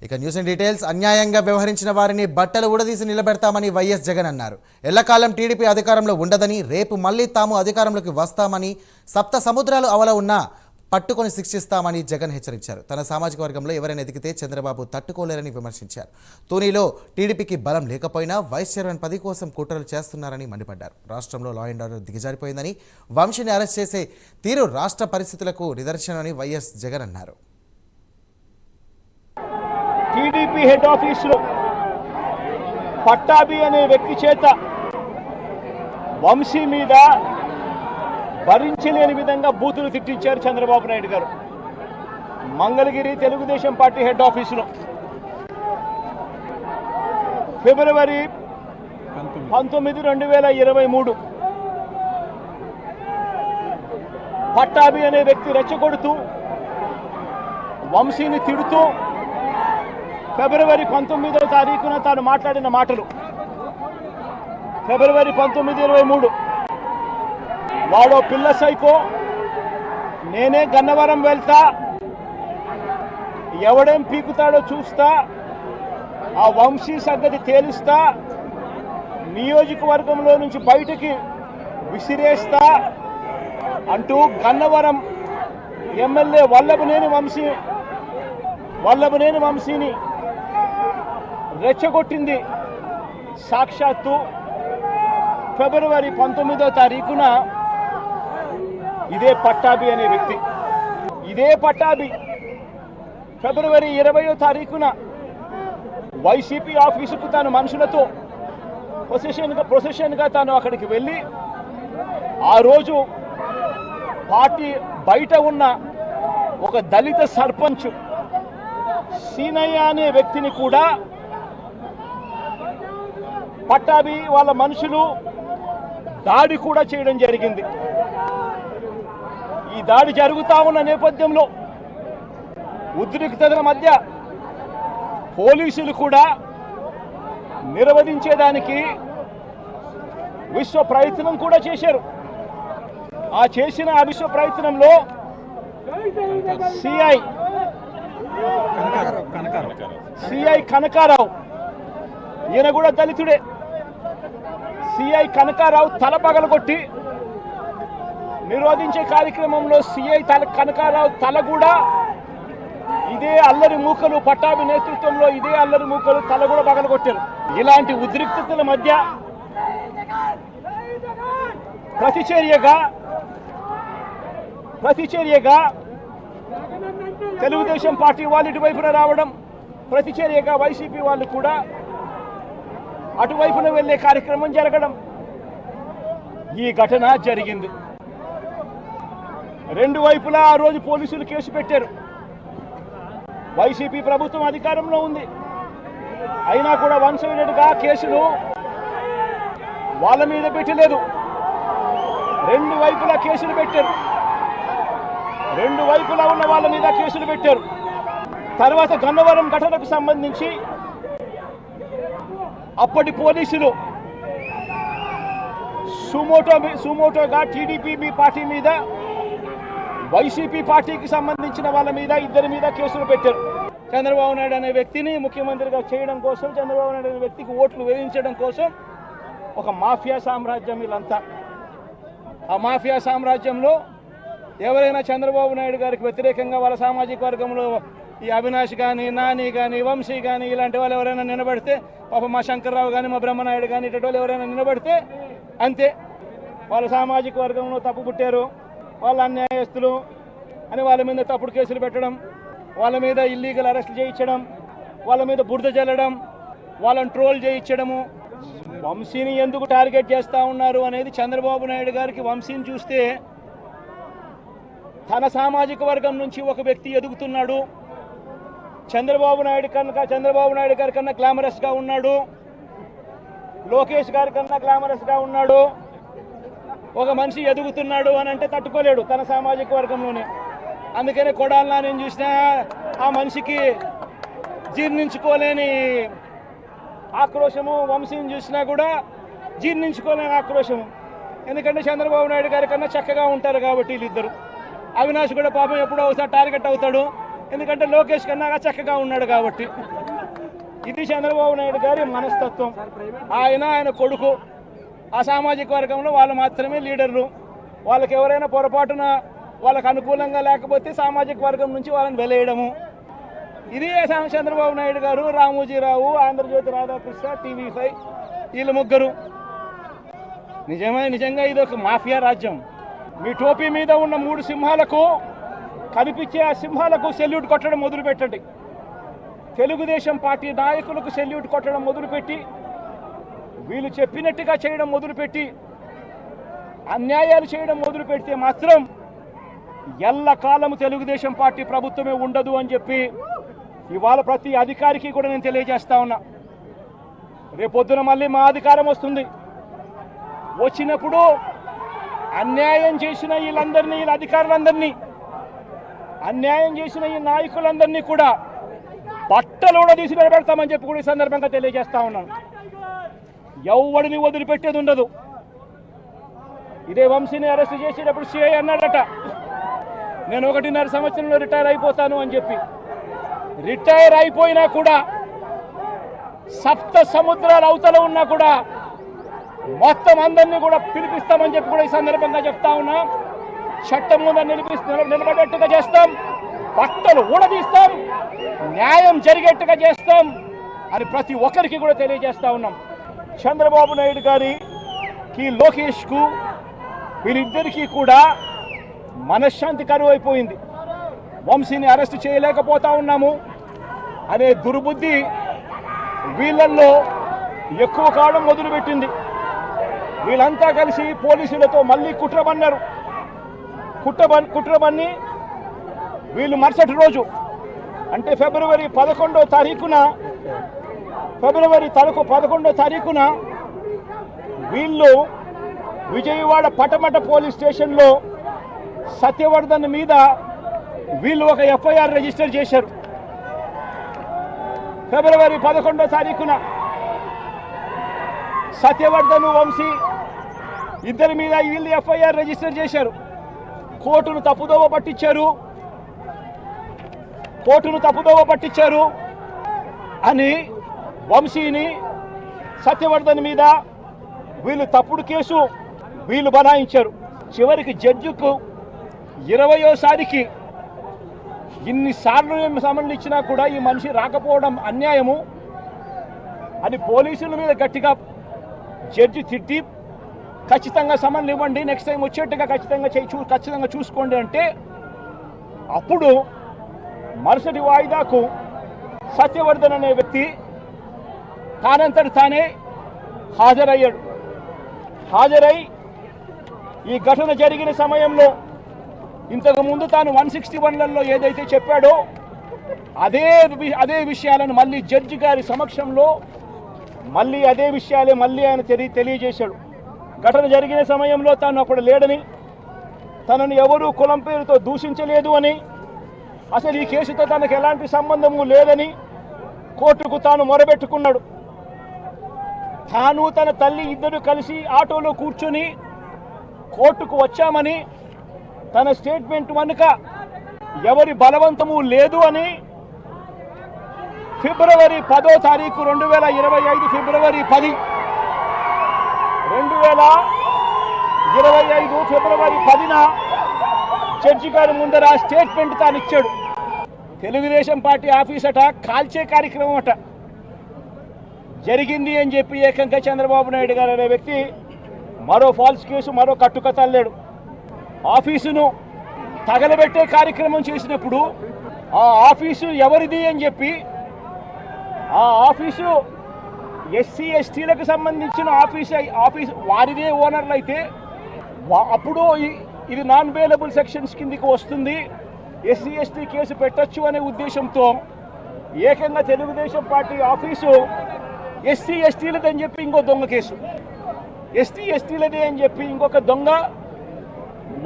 ఇక news and details. అన్యాయంగా వ్యవహరించిన వారిని బట్టలు ఊడదీసి నిలబెడతామని వైఎస్ జగన్ అన్నారు. ఎల్లకాలం టీడీపీ అధికారంలో ఉండదని, రేపు మళ్లీ తాము అధికారంలోకి వస్తామని, సప్త సముద్రాలు అవల ఉన్నా పట్టుకొని శిక్షిస్తామని జగన్ హెచ్చరించారు. తన సామాజిక వర్గంలో ఎవరైనా ఎదిగితే చంద్రబాబు తట్టుకోలేరని విమర్శించారు. తూనీలో టీడీపీకి బలం లేకపోయినా వైస్ చైర్మన్ పదవి కోసం కుట్రలు చేస్తున్నారని మండిపడ్డారు. రాష్ట్రంలో లా అండ్ ఆర్డర్ దిగజారిపోయిందని, వంశీని అరెస్ట్ చేసే తీరు రాష్ట్ర పరిస్థితులకు నిదర్శనమని వైఎస్ జగన్ అన్నారు. టీడీపీ హెడ్ ఆఫీసులో పట్టాభి అనే వ్యక్తి చేత వంశీ మీద భరించలేని విధంగా బూతులు తిట్టించారు చంద్రబాబు నాయుడు గారు. మంగళగిరి తెలుగుదేశం పార్టీ హెడ్ ఆఫీసులో ఫిబ్రవరి 19, 2023 పట్టాభి అనే వ్యక్తి రెచ్చగొడుతూ వంశీని తిడుతూ ఫిబ్రవరి 19వ తారీఖున తాను మాట్లాడిన మాటలు. ఫిబ్రవరి 19, 23 వాడో పిల్ల సైకో, నేనే గన్నవరం వెళ్తా, ఎవడేం పీకుతాడో చూస్తా, ఆ వంశీ సంగతి తేలుస్తా, నియోజకవర్గంలో నుంచి బయటికి విసిరేస్తా అంటూ గన్నవరం ఎమ్మెల్యే వల్లభనేని వంశీని రెచ్చగొట్టింది సాక్షాత్తు ఫిబ్రవరి 19వ తారీఖున ఇదే పట్టాభి అనే వ్యక్తి. ఇదే పట్టాభి ఫిబ్రవరి 20వ తారీఖున వైసీపీ ఆఫీసుకు తాను మనుషులతో ప్రొసెషన్గా తాను అక్కడికి వెళ్ళి ఆ రోజు పార్టీ బయట ఉన్న ఒక దళిత సర్పంచ్ సీనయ్య అనే వ్యక్తిని కూడా పట్టాభి వాళ్ళ మనుషులు దాడి కూడా చేయడం జరిగింది. ఈ దాడి జరుగుతా ఉన్న నేపథ్యంలో ఉద్రిక్తతల మధ్య పోలీసులు కూడా నిర్వహించేదానికి విశ్వ ప్రయత్నం కూడా చేశారు. ఆ విశ్వ ప్రయత్నంలో సిఐ కనకారావు, ఈయన కూడా దళితుడే, సిఐ కనకారావు తల పగలగొట్టి నిరోధించే కార్యక్రమంలో సిఐ కనకారావు తల కూడా ఇదే అల్లరి మూకలు పట్టాభి నేతృత్వంలో ఇదే అల్లరి మూకలు తల కూడా పగలగొట్టారు. ఇలాంటి ఉద్రిక్తతల మధ్య ప్రతిచర్యగా తెలుగుదేశం పార్టీ వాళ్ళు ఇటువైపున రావడం, ప్రతిచర్యగా వైసీపీ వాళ్ళు కూడా అటువైపున వెళ్లే కార్యక్రమం జరగడం, ఈ ఘటన జరిగింది. రెండు వైపులా ఆ రోజు పోలీసులు కేసు పెట్టారు. వైసీపీ ప్రభుత్వం అధికారంలో ఉంది, అయినా కూడా వన్సైడెడ్గా కేసులు వాళ్ళ మీద పెట్టలేదు. రెండు వైపులా కేసులు పెట్టారు, రెండు వైపులా ఉన్న వాళ్ళ మీద కేసులు పెట్టారు. తర్వాత గన్నవరం ఘటనకు సంబంధించి అప్పటి పోలీసులు సుమోటోగా టీడీపీ పార్టీ మీద, వైసీపీ పార్టీకి సంబంధించిన వాళ్ళ మీద, ఇద్దరి మీద కేసులు పెట్టారు. చంద్రబాబు నాయుడు అనే వ్యక్తిని ముఖ్యమంత్రిగా చేయడం కోసం, చంద్రబాబు నాయుడు అనే వ్యక్తికి ఓట్లు వేయించడం కోసం ఒక మాఫియా సామ్రాజ్యం వీళ్ళంతా. ఆ మాఫియా సామ్రాజ్యంలో ఎవరైనా చంద్రబాబు నాయుడు గారికి వ్యతిరేకంగా వాళ్ళ సామాజిక వర్గంలో ఈ అవినాష్ కానీ, నాని కానీ, వంశీ కానీ ఇలాంటి వాళ్ళు ఎవరైనా నిలబడితే, పాప మా శంకర్రావు కానీ, మా బ్రహ్మనాయుడు కానీ, ఇటు వాళ్ళు ఎవరైనా నిలబడితే అంతే, వాళ్ళ సామాజిక వర్గంలో తప్పు పుట్టారు, వాళ్ళ అన్యాయస్తులు అని వాళ్ళ మీద తప్పుడు కేసులు పెట్టడం, వాళ్ళ మీద ఇల్లీగల్ అరెస్టులు చేయించడం, వాళ్ళ మీద బురద జల్లడం, వాళ్ళని ట్రోల్ చేయించడము. వంశీని ఎందుకు టార్గెట్ చేస్తూ ఉన్నారు అనేది చంద్రబాబు నాయుడు గారికి వంశీని చూస్తే తన సామాజిక వర్గం నుంచి ఒక వ్యక్తి ఎదుగుతున్నాడు, చంద్రబాబు నాయుడు గారి కన్నా గ్లామరస్గా ఉన్నాడు, లోకేష్ గారి కన్నా గ్లామరస్గా ఉన్నాడు, ఒక మనిషి ఎదుగుతున్నాడు అని అంటే తట్టుకోలేడు తన సామాజిక వర్గంలోనే. అందుకనే కొడాలనా నేను చూసినా ఆ మనిషికి జీర్ణించుకోలేని ఆక్రోశము, వంశీని చూసినా కూడా జీర్ణించుకోలేని ఆక్రోశము. ఎందుకంటే చంద్రబాబు నాయుడు గారి కన్నా చక్కగా ఉంటారు కాబట్టి వీళ్ళిద్దరు. అవినాష్ కూడా పాపం ఎప్పుడో ఒకసారి టార్గెట్ అవుతాడు, ఎందుకంటే లోకేష్ కన్నా చక్కగా ఉన్నాడు కాబట్టి. ఇది చంద్రబాబు నాయుడు గారి మనస్తత్వం. ఆయన కొడుకు ఆ సామాజిక వర్గంలో వాళ్ళు మాత్రమే లీడర్లు. వాళ్ళకి ఎవరైనా పొరపాటున వాళ్ళకు అనుకూలంగా లేకపోతే సామాజిక వర్గం నుంచి వాళ్ళని వెలేయడము. ఇది చంద్రబాబు నాయుడు గారు, రామోజీరావు, ఆంధ్రజ్యోతి రాధాకృష్ణ, TV5 వీళ్ళు ముగ్గురు. నిజంగా ఇది ఒక మాఫియా రాజ్యం. మీ టోపీ మీద ఉన్న 3 సింహాలకు కనిపించే ఆ సింహాలకు సెల్యూట్ కొట్టడం మొదలుపెట్టండి. తెలుగుదేశం పార్టీ నాయకులకు సెల్యూట్ కొట్టడం మొదలుపెట్టి వీళ్ళు చెప్పినట్టుగా చేయడం మొదలుపెట్టి అన్యాయాలు చేయడం మొదలు పెడితే మాత్రం ఎల్లకాలము తెలుగుదేశం పార్టీ ప్రభుత్వమే ఉండదు అని చెప్పి ఇవాళ ప్రతి అధికారికి కూడా నేను తెలియజేస్తా ఉన్నా. రేపొద్దున మళ్ళీ మా అధికారం వస్తుంది. వచ్చినప్పుడు అన్యాయం చేసిన వీళ్ళందరినీ, వీళ్ళ అధికారులందరినీ, అన్యాయం చేసిన ఈ నాయకులందరినీ కూడా బట్టలు కూడా తీసి నిలబెడతామని చెప్పి కూడా ఈ సందర్భంగా తెలియజేస్తా ఉన్నాను. ఎవడిని వదిలిపెట్టేది ఉండదు. ఇదే వంశీని అరెస్ట్ చేసేటప్పుడు సిఐ అన్నాడట, నేను 1.5 సంవత్సరంలో రిటైర్ అయిపోతాను అని చెప్పి. రిటైర్ అయిపోయినా కూడా సప్త సముద్రాల అవతల ఉన్నా కూడా మొత్తం అందరినీ కూడా పిలిపిస్తామని చెప్పి కూడా ఈ సందర్భంగా చెప్తా ఉన్నా. చట్టం ముందు నిలబడేట్టుగా చేస్తాం, బట్టలు ఊడదీస్తాం, న్యాయం జరిగేట్టుగా చేస్తాం అని ప్రతి ఒక్కరికి కూడా తెలియజేస్తా ఉన్నాం. చంద్రబాబు నాయుడు గారికి, లోకేష్కు, వీళ్ళిద్దరికీ కూడా మనశ్శాంతి కరువు అయిపోయింది. వంశీని అరెస్ట్ చేయలేకపోతా ఉన్నాము అనే దుర్బుద్ధి వీళ్ళల్లో ఎక్కువ కావడం మొదలుపెట్టింది. వీళ్ళంతా కలిసి పోలీసులతో మళ్ళీ కుట్రబన్నారు. కుట్రబన్ని వీళ్ళు మరుసటి రోజు అంటే ఫిబ్రవరి 11వ తారీఖున వీళ్ళు విజయవాడ పటమట పోలీస్ స్టేషన్లో సత్యవర్ధన్ మీద వీళ్ళు ఒక FIR రిజిస్టర్ చేశారు. ఫిబ్రవరి 11వ తారీఖున సత్యవర్ధన్, వంశీ ఇద్దరి మీద వీళ్ళు FIR రిజిస్టర్ చేశారు. కోర్టును తప్పుదోవ పట్టించారు అని వంశీని, సత్యవర్ధన్ మీద వీళ్ళు తప్పుడు కేసు వీళ్ళు బనాయించారు. చివరికి జడ్జికు 20వ ఇన్నిసార్లు సంబంధించినా కూడా ఈ మనిషి రాకపోవడం అన్యాయము అని పోలీసుల మీద గట్టిగా జడ్జి తిట్టి ఖచ్చితంగా సమన్లు ఇవ్వండి, నెక్స్ట్ టైం వచ్చేట్టుగా ఖచ్చితంగా చూసుకోండి అంటే అప్పుడు మరుసటి వాయిదాకు సత్యవర్ధన్ అనే వ్యక్తి తానంతటి తానే హాజరై ఈ ఘటన జరిగిన సమయంలో ఇంతకుముందు తాను 161లలో ఏదైతే చెప్పాడో అదే విషయాలను మళ్ళీ జడ్జి గారి సమక్షంలో మళ్ళీ అదే విషయాలే మళ్ళీ ఆయన తెలియజేశాడు. ఘటన జరిగిన సమయంలో తాను అప్పుడు లేడని, తనను ఎవరూ కులం పేరుతో దూషించలేదు అని, అసలు ఈ కేసుతో తనకు ఎలాంటి సంబంధము లేదని కోర్టుకు తాను మొరబెట్టుకున్నాడు. తాను తన తల్లి ఇద్దరు కలిసి ఆటోలో కూర్చొని కోర్టుకు వచ్చామని, తన స్టేట్మెంట్ వెనుక ఎవరి బలవంతము లేదు అని ఫిబ్రవరి 10వ తారీఖు 2025 ఫిబ్రవరి 10న జడ్జి గారి ముందర స్టేట్మెంట్ తాను ఇచ్చాడు. తెలుగుదేశం పార్టీ ఆఫీస్ అట కాల్చే కార్యక్రమం అట జరిగింది అని చెప్పి ఏకంగా చంద్రబాబు నాయుడు గారు అనే వ్యక్తి మరో ఫాల్స్ కేసు, మరో కట్టుకథ అల్లాడు. ఆఫీసును తగలబెట్టే కార్యక్రమం చేసినప్పుడు ఆ ఆఫీసు ఎవరిది అని చెప్పి, ఆ ఆఫీసు SC STలకు సంబంధించిన ఆఫీస్ వారిదే ఓనర్లు అయితే అప్పుడు ఇది నాన్ బెయిలబుల్ సెక్షన్స్ కిందికి వస్తుంది, SC ST కేసు పెట్టచ్చు అనే ఉద్దేశంతో ఏకంగా తెలుగుదేశం పార్టీ ఆఫీసు SC STలదని చెప్పి ఇంకో దొంగ కేసు, ST STలదే అని చెప్పి ఇంకొక దొంగ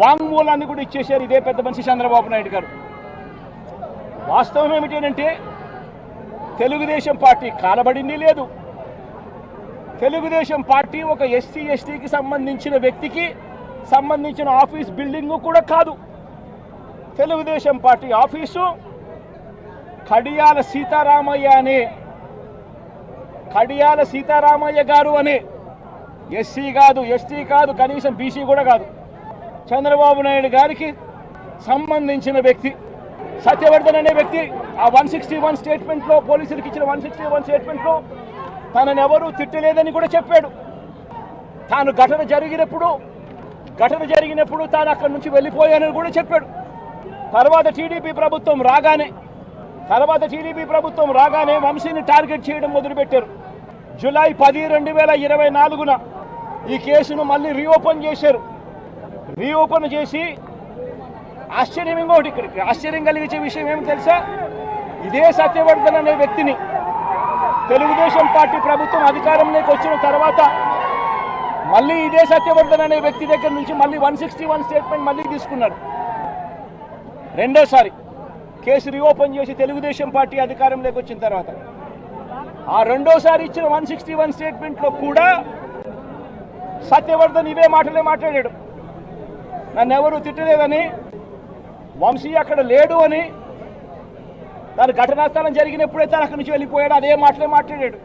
వాంగ్మూలాన్ని కూడా ఇచ్చేశారు ఇదే పెద్ద మనిషి చంద్రబాబు నాయుడు గారు. వాస్తవం ఏమిటంటే తెలుగుదేశం పార్టీ కాలబడింది లేదు. తెలుగుదేశం పార్టీ ఒక SC STకి సంబంధించిన వ్యక్తికి సంబంధించిన ఆఫీస్ బిల్డింగ్ కూడా కాదు. తెలుగుదేశం పార్టీ ఆఫీసు కడియాల సీతారామయ్య గారు అనే ఎస్సీ కాదు, ఎస్టీ కాదు, కనీసం బీసీ కూడా కాదు, చంద్రబాబు నాయుడు గారికి సంబంధించిన వ్యక్తి సత్యవర్ధన్ అనే వ్యక్తి ఆ 161 స్టేట్మెంట్లో, పోలీసులకు ఇచ్చిన 161 స్టేట్మెంట్లో తనను ఎవరూ తిట్టలేదని కూడా చెప్పాడు. తాను ఘటన జరిగినప్పుడు తాను అక్కడి నుంచి వెళ్ళిపోయానని కూడా చెప్పాడు. తర్వాత టీడీపీ ప్రభుత్వం రాగానే వంశీని టార్గెట్ చేయడం మొదలుపెట్టారు. జూలై 10, 2024 ఈ కేసును మళ్ళీ రీఓపెన్ చేశారు. రీఓపెన్ చేసి ఆశ్చర్యం కలిగించే విషయం ఏమి తెలుసా? ఇదే సత్యవర్ధన్ అనే వ్యక్తిని తెలుగుదేశం పార్టీ ప్రభుత్వం అధికారంలోకి వచ్చిన తర్వాత మళ్ళీ ఇదే సత్యవర్ధన్ అనే వ్యక్తి దగ్గర నుంచి మళ్ళీ 161 స్టేట్మెంట్ మళ్ళీ తీసుకున్నారు. రెండోసారి కేసు రీఓపెన్ చేసి తెలుగుదేశం పార్టీ అధికారంలోకి వచ్చిన తర్వాత ఆ రెండోసారి ఇచ్చిన 161 స్టేట్మెంట్లో కూడా సత్యవర్ధన్ ఇవే మాటలే మాట్లాడాడు. నన్ను ఎవరు తిట్టలేదని, వంశీ అక్కడ లేడు అని, తన ఘటనా స్థలం జరిగినప్పుడే తను అక్కడి నుంచి వెళ్ళిపోయాడు, అదే మాటలే మాట్లాడాడు.